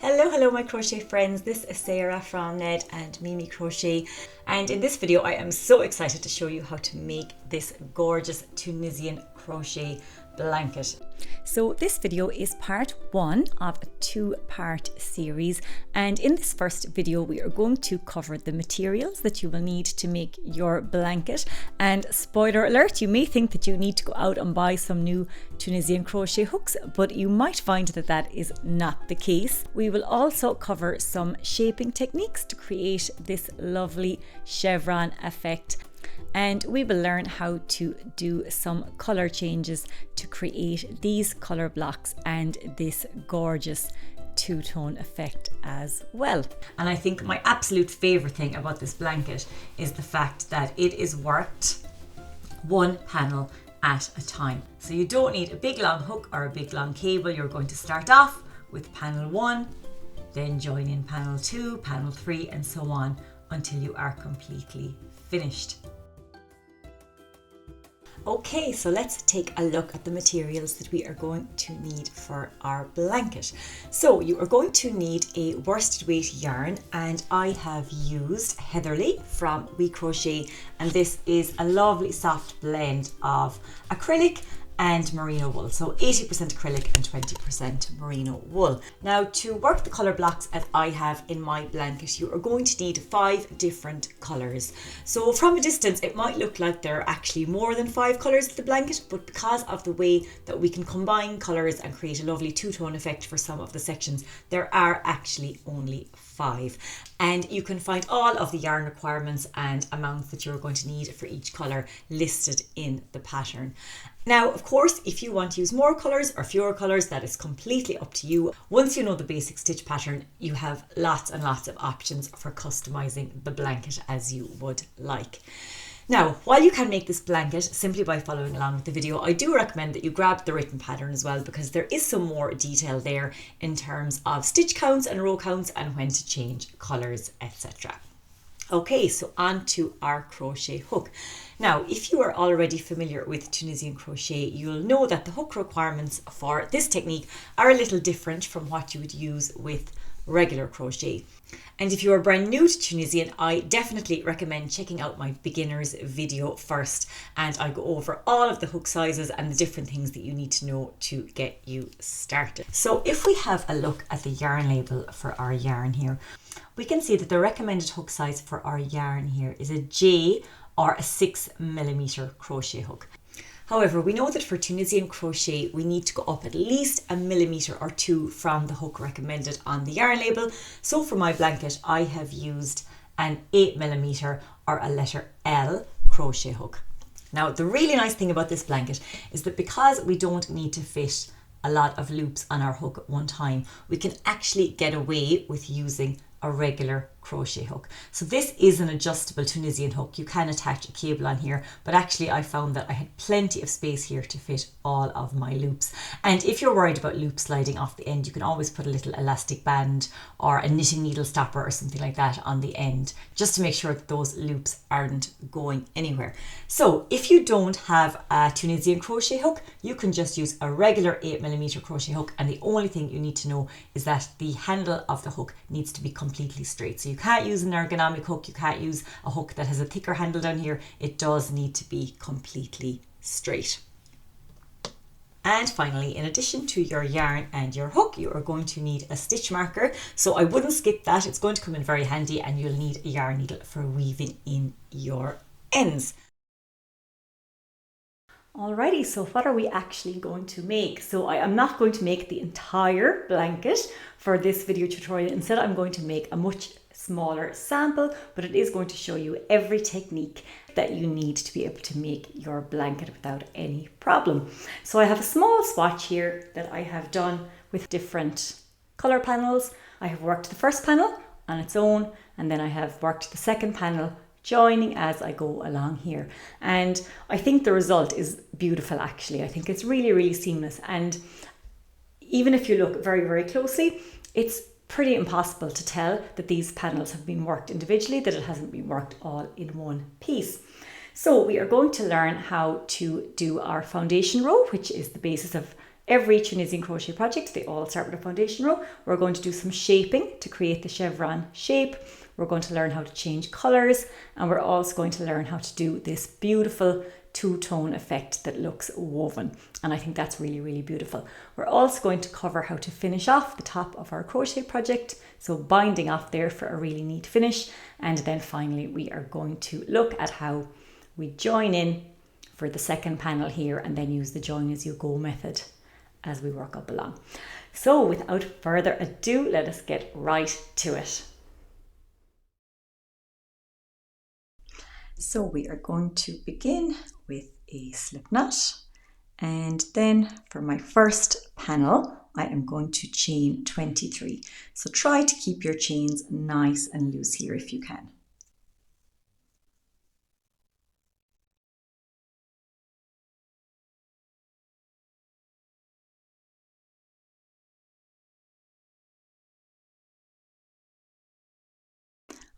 Hello my crochet friends, this is Sarah from Ned and Mimi Crochet, and in this video I am so excited to show you how to make this gorgeous Tunisian crochet blanket. So this video is part one of a two-part series, and in this first video we are going to cover the materials that you will need to make your blanket. And spoiler alert, you may think that you need to go out and buy some new Tunisian crochet hooks, but you might find that that is not the case. We will also cover some shaping techniques to create this lovely chevron effect, and we will learn how to do some color changes to create these color blocks and this gorgeous two-tone effect as well. And I think my absolute favorite thing about this blanket is the fact that it is worked one panel at a time. So you don't need a big long hook or a big long cable. You're going to start off with panel 1, then join in panel 2, panel 3, and so on until you are completely finished. Okay, so let's take a look at the materials that we are going to need for our blanket. So you are going to need a worsted weight yarn, and I have used Heatherly from We Crochet, and this is a lovely soft blend of acrylic and merino wool, so 80% acrylic and 20% merino wool. Now, to work the colour blocks as I have in my blanket, you are going to need 5 different colours. So from a distance it might look like there are actually more than 5 colours of the blanket, but because of the way that we can combine colours and create a lovely two-tone effect for some of the sections, there are actually only 5. And you can find all of the yarn requirements and amounts that you're going to need for each colour listed in the pattern. Now, of course, if you want to use more colours or fewer colours, that is completely up to you. Once you know the basic stitch pattern, you have lots and lots of options for customising the blanket as you would like. Now, while you can make this blanket simply by following along with the video, I do recommend that you grab the written pattern as well, because there is some more detail there in terms of stitch counts and row counts and when to change colours, etc. Okay, so on to our crochet hook. Now, if you are already familiar with Tunisian crochet, you'll know that the hook requirements for this technique are a little different from what you would use with regular crochet. And if you are brand new to Tunisian, I definitely recommend checking out my beginners video first, and I go over all of the hook sizes and the different things that you need to know to get you started. So if we have a look at the yarn label for our yarn here, we can see that the recommended hook size for our yarn here is a J or a 6mm crochet hook. However, we know that for Tunisian crochet, we need to go up at least a millimetre or 2 from the hook recommended on the yarn label. So for my blanket, I have used an 8mm or a letter L crochet hook. Now, the really nice thing about this blanket is that because we don't need to fit a lot of loops on our hook at one time, we can actually get away with using a regular crochet hook. So this is an adjustable Tunisian hook. You can attach a cable on here, but actually I found that I had plenty of space here to fit all of my loops. And if you're worried about loops sliding off the end, you can always put a little elastic band or a knitting needle stopper or something like that on the end, just to make sure that those loops aren't going anywhere. So if you don't have a Tunisian crochet hook, you can just use a regular 8mm crochet hook, and the only thing you need to know is that the handle of the hook needs to be completely straight. So you can't use an ergonomic hook, you can't use a hook that has a thicker handle down here. It does need to be completely straight. And finally, in addition to your yarn and your hook, you are going to need a stitch marker. So I wouldn't skip that, it's going to come in very handy, and you'll need a yarn needle for weaving in your ends. Alrighty, so what are we actually going to make? So I am not going to make the entire blanket for this video tutorial. Instead, I'm going to make a much smaller sample, but it is going to show you every technique that you need to be able to make your blanket without any problem. So I have a small swatch here that I have done with different color panels. I have worked the first panel on its own, and then I have worked the second panel joining as I go along here, and I think the result is beautiful. Actually, I think it's really seamless, and even if you look very closely, it's pretty impossible to tell that these panels have been worked individually, that it hasn't been worked all in one piece. So we are going to learn how to do our foundation row, which is the basis of every Tunisian crochet project, they all start with a foundation row. We're going to do some shaping to create the chevron shape. We're going to learn how to change colors, and we're also going to learn how to do this beautiful two-tone effect that looks woven, and I think that's really, really beautiful. We're also going to cover how to finish off the top of our crochet project, so binding off there for a really neat finish, and then finally we are going to look at how we join in for the second panel here and then use the join as you go method as we work up along. So without further ado, let us get right to it. So we are going to begin with a slip knot, and then for my first panel I am going to chain 23. So try to keep your chains nice and loose here if you can.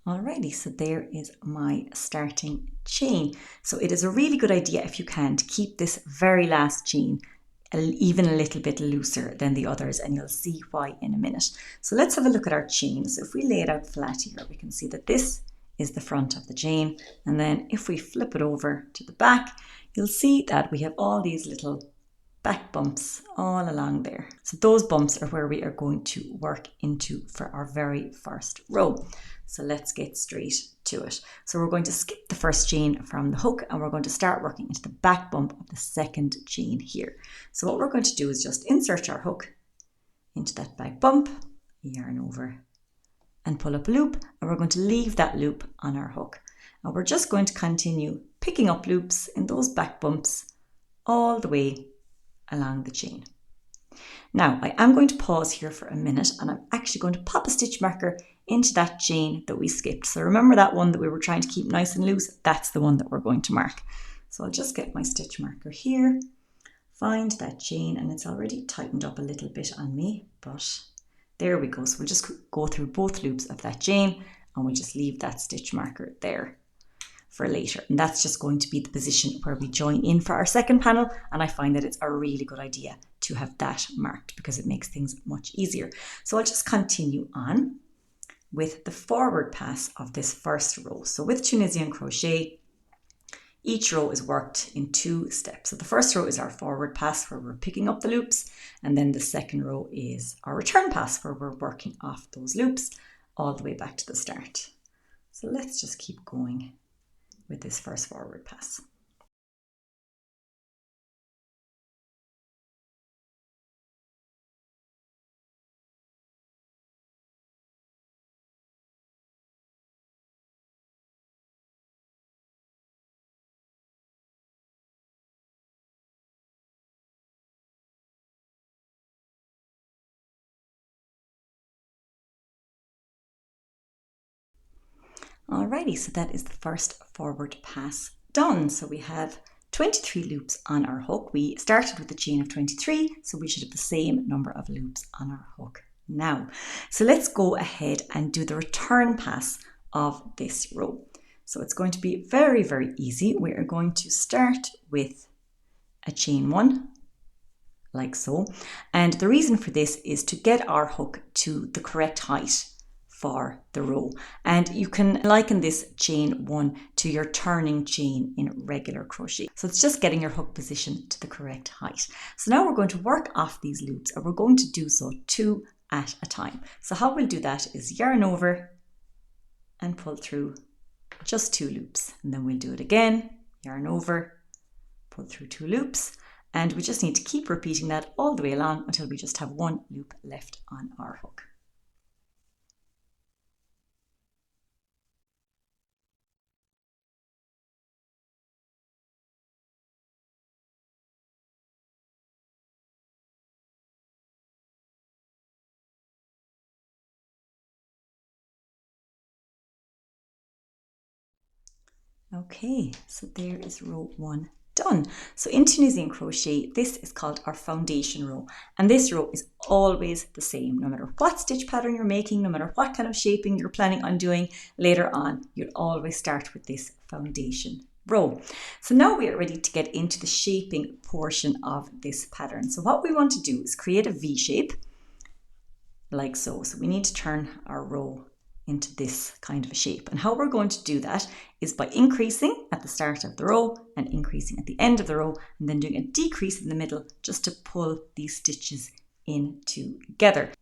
Alrighty, so there is my starting chain. So it is a really good idea, if you can, to keep this very last chain even a little bit looser than the others, and you'll see why in a minute. So let's have a look at our chain. So if we lay it out flat here, we can see that this is the front of the chain, and then if we flip it over to the back, you'll see that we have all these little back bumps all along there. So those bumps are where we are going to work into for our very first row. So let's get straight to it. So we're going to skip the first chain from the hook, and we're going to start working into the back bump of the second chain here. So what we're going to do is just insert our hook into that back bump, yarn over and pull up a loop, and we're going to leave that loop on our hook. And we're just going to continue picking up loops in those back bumps all the way along the chain. Now I am going to pause here for a minute, and I'm actually going to pop a stitch marker into that chain that we skipped. So remember that one that we were trying to keep nice and loose? That's the one that we're going to mark. So I'll just get my stitch marker here, find that chain, and it's already tightened up a little bit on me, but there we go. So we'll just go through both loops of that chain, and we'll just leave that stitch marker there for later. And that's just going to be the position where we join in for our second panel, and I find that it's a really good idea to have that marked because it makes things much easier. So I'll just continue on with the forward pass of this first row. So with Tunisian crochet, each row is worked in 2 steps. So the first row is our forward pass where we're picking up the loops, and then the second row is our return pass where we're working off those loops all the way back to the start. So let's just keep going with this first forward pass. Alrighty, so that is the first forward pass done. So we have 23 loops on our hook. We started with a chain of 23, so we should have the same number of loops on our hook now. So let's go ahead and do the return pass of this row. So it's going to be very, very easy. We are going to start with a chain 1, like so. And the reason for this is to get our hook to the correct height for the row, and you can liken this chain 1 to your turning chain in regular crochet. So it's just getting your hook position to the correct height. So now we're going to work off these loops, and we're going to do so 2 at a time. So how we'll do that is yarn over and pull through just 2 loops, and then we'll do it again, yarn over, pull through 2 loops, and we just need to keep repeating that all the way along until we just have 1 loop left on our hook. Okay, so there is row 1 done. So in Tunisian crochet, this is called our foundation row, and this row is always the same. No matter what stitch pattern you're making, no matter what kind of shaping you're planning on doing later on, you'll always start with this foundation row. So now we are ready to get into the shaping portion of this pattern. So what we want to do is create a V shape like so. So we need to turn our row into this kind of a shape. And how we're going to do that is by increasing at the start of the row and increasing at the end of the row, and then doing a decrease in the middle just to pull these stitches in together.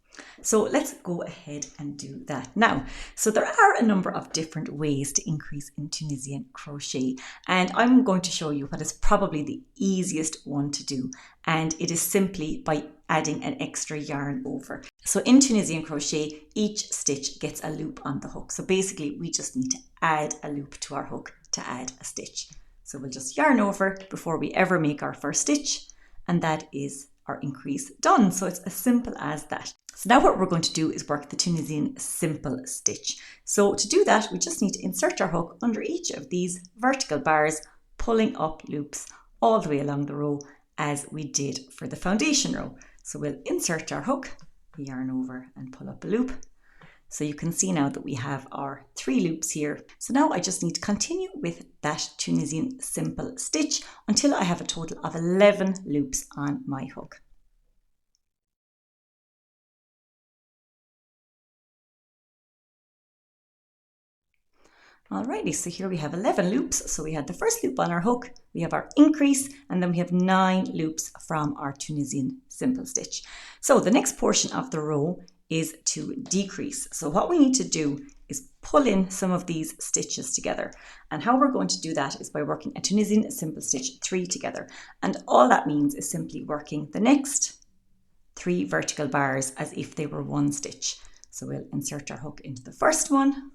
So let's go ahead and do that now. So there are a number of different ways to increase in Tunisian crochet, and I'm going to show you what is probably the easiest one to do, and it is simply by adding an extra yarn over. So in Tunisian crochet, each stitch gets a loop on the hook. So basically we just need to add a loop to our hook to add a stitch. So we'll just yarn over before we ever make our first stitch, and that is our increase done. So it's as simple as that. So now what we're going to do is work the Tunisian simple stitch. So to do that, we just need to insert our hook under each of these vertical bars, pulling up loops all the way along the row as we did for the foundation row. So we'll insert our hook, yarn over and pull up a loop. So you can see now that we have our 3 loops here. So now I just need to continue with that Tunisian simple stitch until I have a total of 11 loops on my hook. Alrighty, so here we have 11 loops. So we had the first loop on our hook, we have our increase, and then we have 9 loops from our Tunisian simple stitch. So the next portion of the row is to decrease. So what we need to do is pull in some of these stitches together. And how we're going to do that is by working a Tunisian simple stitch 3 together. And all that means is simply working the next 3 vertical bars as if they were one stitch. So we'll insert our hook into the first one,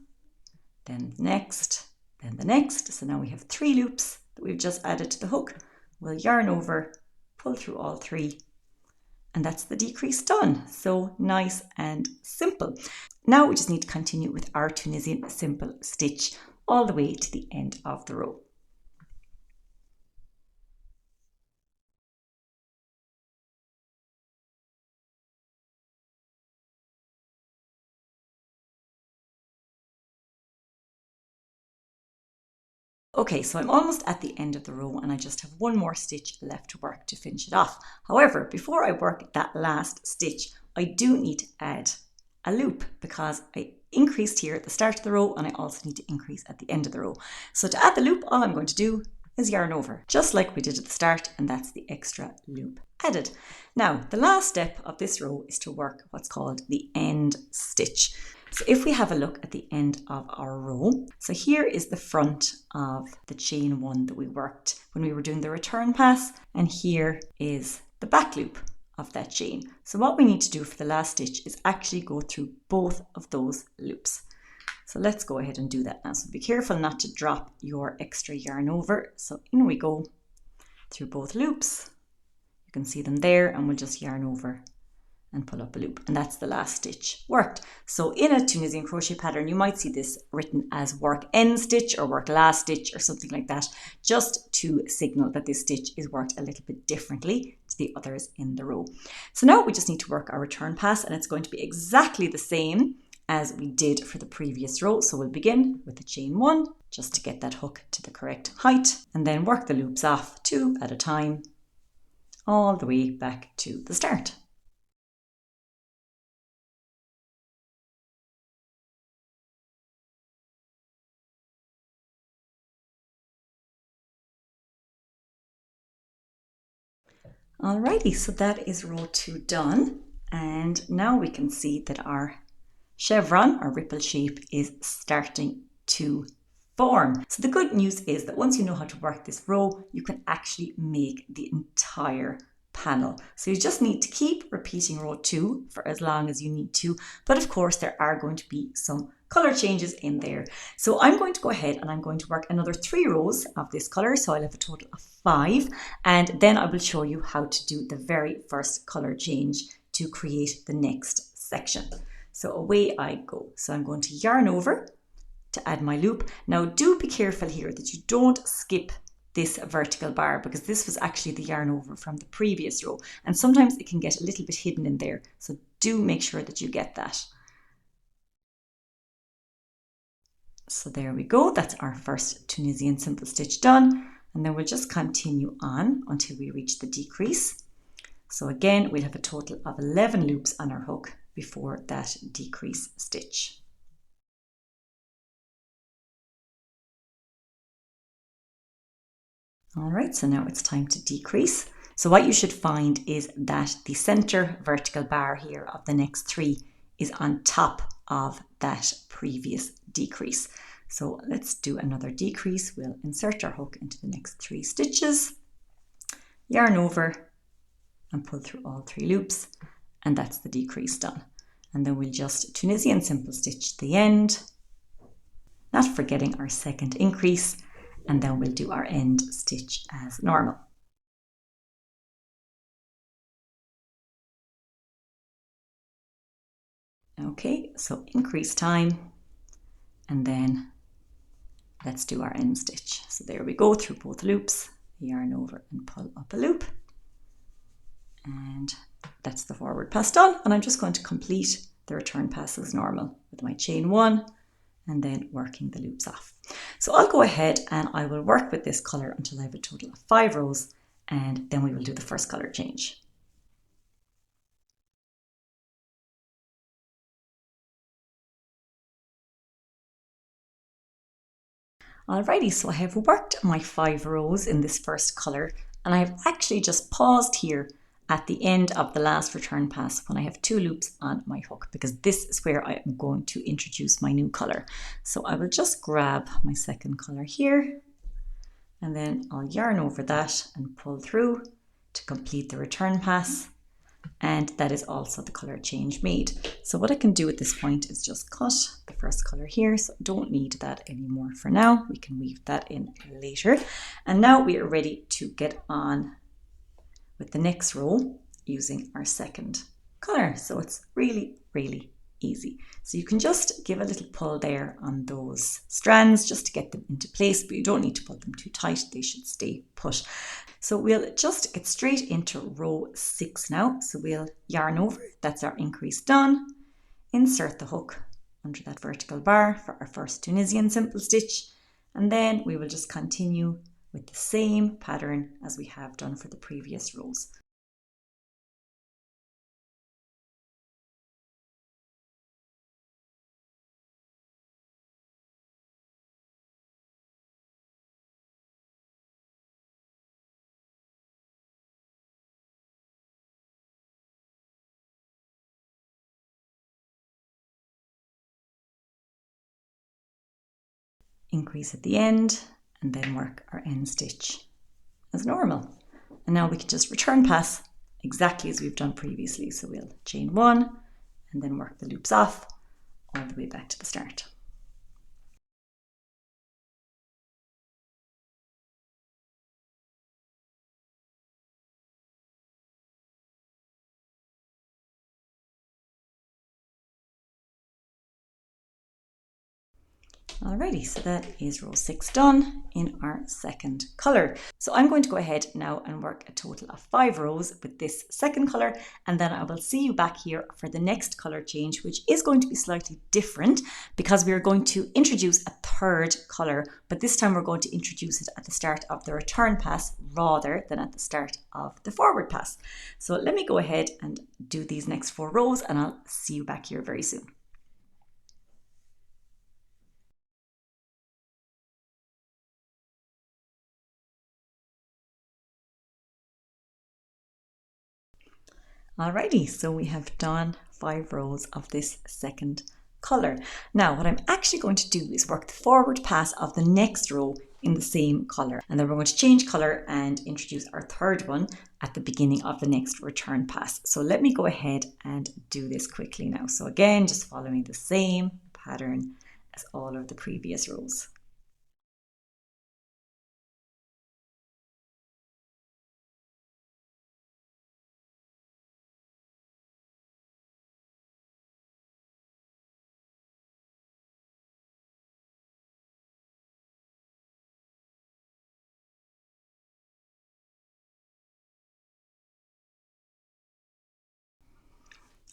then the next, then the next. So now we have 3 loops that we've just added to the hook. We'll yarn over, pull through all 3, and that's the decrease done. So nice and simple. Now we just need to continue with our Tunisian simple stitch all the way to the end of the row. Okay, so I'm almost at the end of the row and I just have one more stitch left to work to finish it off. However, before I work that last stitch, I do need to add a loop because I increased here at the start of the row and I also need to increase at the end of the row. So to add the loop, all I'm going to do is yarn over, just like we did at the start, and that's the extra loop added. Now, the last step of this row is to work what's called the end stitch. So if we have a look at the end of our row, so here is the front of the chain 1 that we worked when we were doing the return pass, and here is the back loop of that chain. So what we need to do for the last stitch is actually go through both of those loops. So let's go ahead and do that now. So be careful not to drop your extra yarn over. So in we go through both loops. You can see them there, and we'll just yarn over and pull up a loop, and that's the last stitch worked. So in a Tunisian crochet pattern, you might see this written as work end stitch or work last stitch or something like that, just to signal that this stitch is worked a little bit differently to the others in the row. So now we just need to work our return pass, and it's going to be exactly the same as we did for the previous row. So we'll begin with the chain 1 just to get that hook to the correct height, and then work the loops off 2 at a time all the way back to the start. Alrighty, so that is row 2 done, and now we can see that our chevron, our ripple shape, is starting to form. So the good news is that once you know how to work this row, you can actually make the entire panel. So you just need to keep repeating row 2 for as long as you need to, but of course there are going to be some color changes in there. So I'm going to go ahead and I'm going to work another 3 rows of this color, so I'll have a total of 5, and then I will show you how to do the very first color change to create the next section. So away I go. So I'm going to yarn over to add my loop. Now do be careful here that you don't skip this vertical bar, because this was actually the yarn over from the previous row, and sometimes it can get a little bit hidden in there, so do make sure that you get that. So there we go, that's our first Tunisian simple stitch done, and then we'll just continue on until we reach the decrease. So again, we'll have a total of 11 loops on our hook before that decrease stitch. All right, so now it's time to decrease. So what you should find is that the center vertical bar here of the next 3 is on top of that previous decrease. So let's do another decrease. We'll insert our hook into the next 3 stitches, yarn over and pull through all 3 loops, and that's the decrease done. And then we'll just Tunisian simple stitch the end, not forgetting our second increase, and then we'll do our end stitch as normal. Okay, so increase time, and then let's do our end stitch. So there we go, through both loops, yarn over and pull up a loop, and that's the forward pass done. And I'm just going to complete the return pass as normal with my chain 1 and then working the loops off. So I'll go ahead and I will work with this colour until I have a total of 5 rows, and then we will do the first colour change. Alrighty, so I have worked my 5 rows in this first colour, and I have actually just paused here at the end of the last return pass when I have 2 loops on my hook, because this is where I am going to introduce my new colour. So I will just grab my second colour here, and then I'll yarn over that and pull through to complete the return pass. And that is also the colour change made. So what I can do at this point is just cut the first colour here, so I don't need that anymore for now. We can weave that in later. And now we are ready to get on with the next row using our second colour. So it's really, really easy. So you can just give a little pull there on those strands just to get them into place, but you don't need to pull them too tight. They should stay put. So we'll just get straight into row 6 now. So we'll yarn over, that's our increase done, insert the hook under that vertical bar for our first Tunisian simple stitch, and then we will just continue with the same pattern as we have done for the previous rows. Increase at the end, and then work our end stitch as normal. And now we can just return pass exactly as we've done previously. So we'll chain 1 and then work the loops off all the way back to the start. Alrighty, so that is row 6 done in our second colour. So I'm going to go ahead now and work a total of 5 rows with this second colour, and then I will see you back here for the next colour change, which is going to be slightly different because we are going to introduce a third colour, but this time we're going to introduce it at the start of the return pass rather than at the start of the forward pass. So let me go ahead and do these next 4 rows, and I'll see you back here very soon. Alrighty, so we have done 5 rows of this second colour. Now what I'm actually going to do is work the forward pass of the next row in the same colour, and then we're going to change colour and introduce our third one at the beginning of the next return pass. So let me go ahead and do this quickly now. So again, just following the same pattern as all of the previous rows.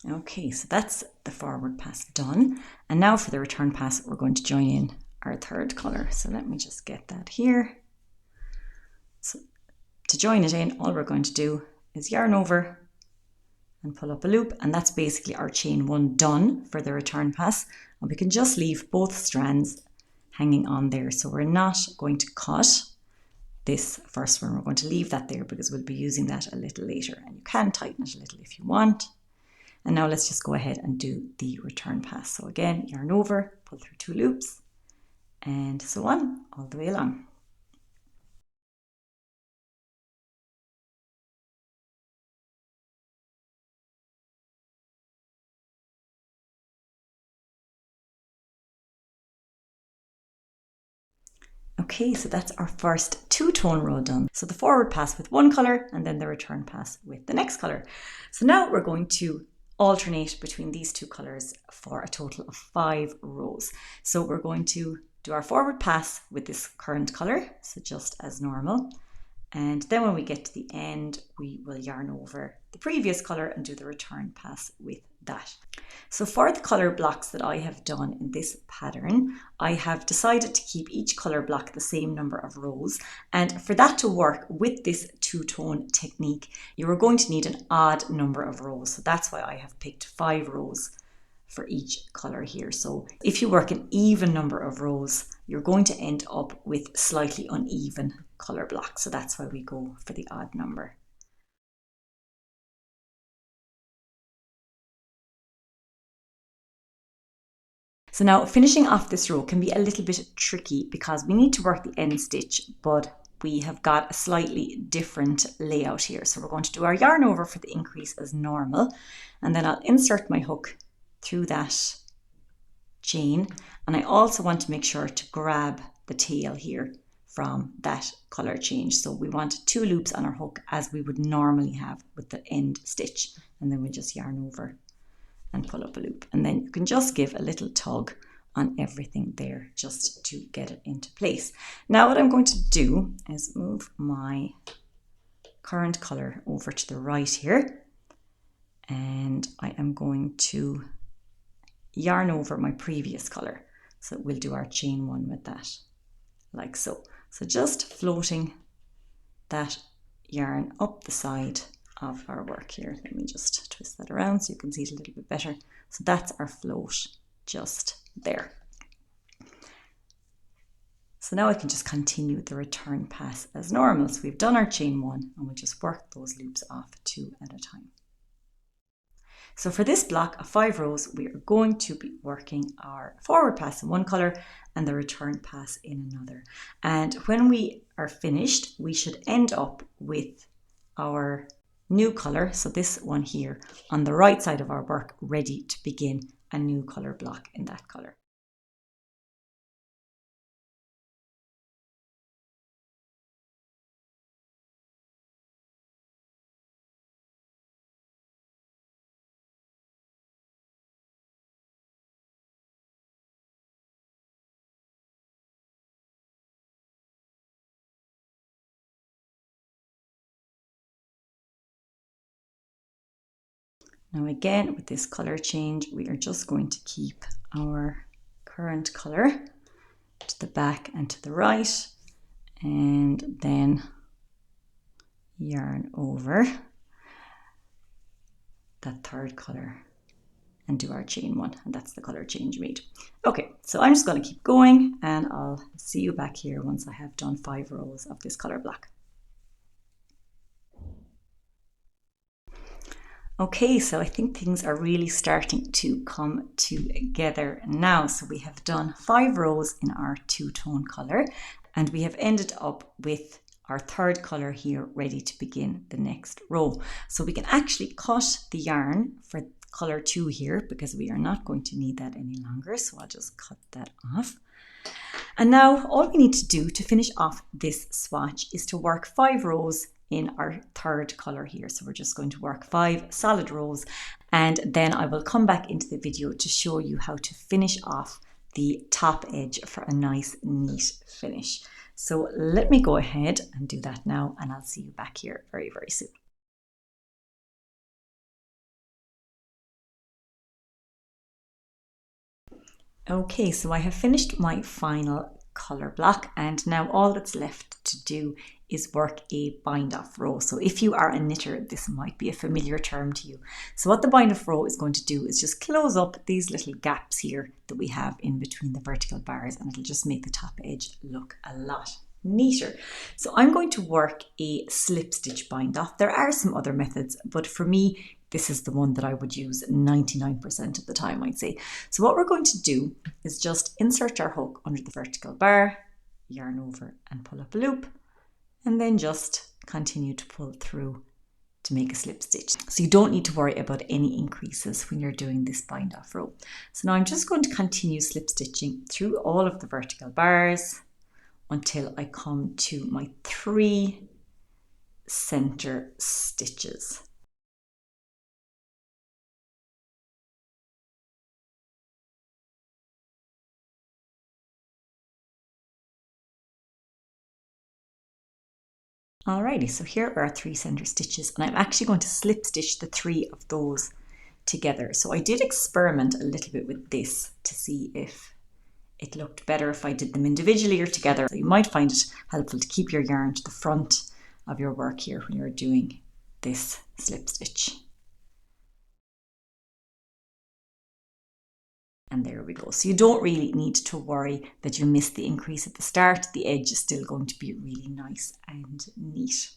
Okay, so that's the forward pass done. And now for the return pass, we're going to join in our third colour. So let me just get that here. So to join it in, all we're going to do is yarn over and pull up a loop, and that's basically our chain one done for the return pass. And we can just leave both strands hanging on there. So we're not going to cut this first one, we're going to leave that there because we'll be using that a little later, and you can tighten it a little if you want. And now let's just go ahead and do the return pass. So again, yarn over, pull through 2 loops, and so on all the way along. Okay, so that's our first 2-tone row done. So the forward pass with one colour and then the return pass with the next colour. So now we're going to alternate between these 2 colours for a total of 5 rows. So we're going to do our forward pass with this current colour, so just as normal. And then when we get to the end, we will yarn over the previous colour and do the return pass with that. So for the colour blocks that I have done in this pattern, I have decided to keep each colour block the same number of rows. And for that to work with this 2-tone technique, you are going to need an odd number of rows. So that's why I have picked 5 rows for each colour here. So if you work an even number of rows, you're going to end up with slightly uneven colour blocks. So that's why we go for the odd number. So now finishing off this row can be a little bit tricky because we need to work the end stitch, but we have got a slightly different layout here. So we're going to do our yarn over for the increase as normal, and then I'll insert my hook through that chain, and I also want to make sure to grab the tail here from that colour change. So we want 2 loops on our hook as we would normally have with the end stitch, and then we just yarn over and pull up a loop, and then you can just give a little tug on everything there just to get it into place. Now what I'm going to do is move my current colour over to the right here, and I am going to yarn over my previous colour. So we'll do our chain 1 with that, like so. So just floating that yarn up the side of our work here. Let me just twist that around so you can see it a little bit better. So that's our float just there. So now I can just continue the return pass as normal. So we've done our chain 1 and we'll just work those loops off 2 at a time. So for this block of 5 rows, we are going to be working our forward pass in one colour and the return pass in another. And when we are finished, we should end up with our new colour, so this one here, on the right side of our work, ready to begin a new colour block in that colour. Now again, with this colour change, we are just going to keep our current colour to the back and to the right, and then yarn over that third colour and do our chain 1, and that's the colour change made. Okay, so I'm just going to keep going and I'll see you back here once I have done 5 rows of this colour block. Okay, so I think things are really starting to come together now. So we have done 5 rows in our 2-tone colour, and we have ended up with our third colour here ready to begin the next row. So we can actually cut the yarn for colour 2 here because we are not going to need that any longer. So I'll just cut that off. And now all we need to do to finish off this swatch is to work 5 rows in our third colour here. So we're just going to work 5 solid rows, and then I will come back into the video to show you how to finish off the top edge for a nice neat finish. So let me go ahead and do that now, and I'll see you back here very, very soon. Okay, so I have finished my final colour block, and now all that's left to do is work a bind off row. So if you are a knitter, this might be a familiar term to you. So what the bind off row is going to do is just close up these little gaps here that we have in between the vertical bars, and it'll just make the top edge look a lot neater. So I'm going to work a slip stitch bind off. There are some other methods, but for me, this is the one that I would use 99% of the time, I'd say. So what we're going to do is just insert our hook under the vertical bar, yarn over and pull up a loop, and then just continue to pull through to make a slip stitch. So you don't need to worry about any increases when you're doing this bind off row. So now I'm just going to continue slip stitching through all of the vertical bars until I come to my 3 center stitches. Alrighty, so here are our 3 center stitches, and I'm actually going to slip stitch the 3 of those together. So I did experiment a little bit with this to see if it looked better if I did them individually or together. So you might find it helpful to keep your yarn to the front of your work here when you're doing this slip stitch. And there we go. So you don't really need to worry that you missed the increase at the start. The edge is still going to be really nice and neat.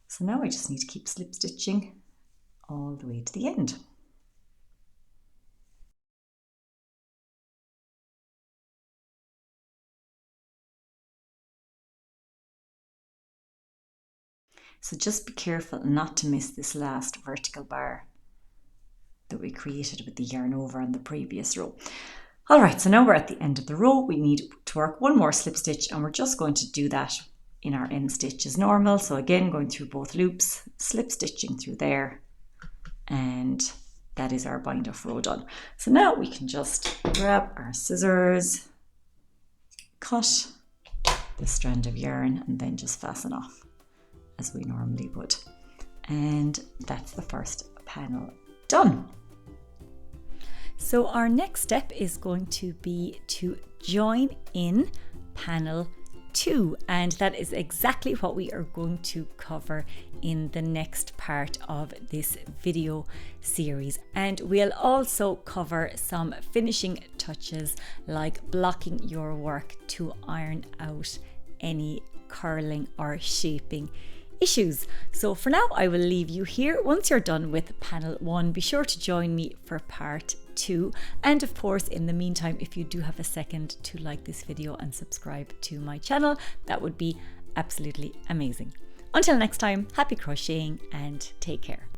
So now I just need to keep slip stitching all the way to the end. So just be careful not to miss this last vertical bar that we created with the yarn over on the previous row. All right, so now we're at the end of the row. We need to work one more slip stitch, and we're just going to do that in our end stitch as normal. So again, going through both loops, slip stitching through there, and that is our bind off row done. So now we can just grab our scissors, cut the strand of yarn, and then just fasten off as we normally would. And that's the first panel done. So our next step is going to be to join in panel 2, and that is exactly what we are going to cover in the next part of this video series. And we'll also cover some finishing touches like blocking your work to iron out any curling or shaping issues. So for now, I will leave you here. Once you're done with panel 1, be sure to join me for part 2. And of course, in the meantime, if you do have a second to like this video and subscribe to my channel, that would be absolutely amazing. Until next time, happy crocheting and take care.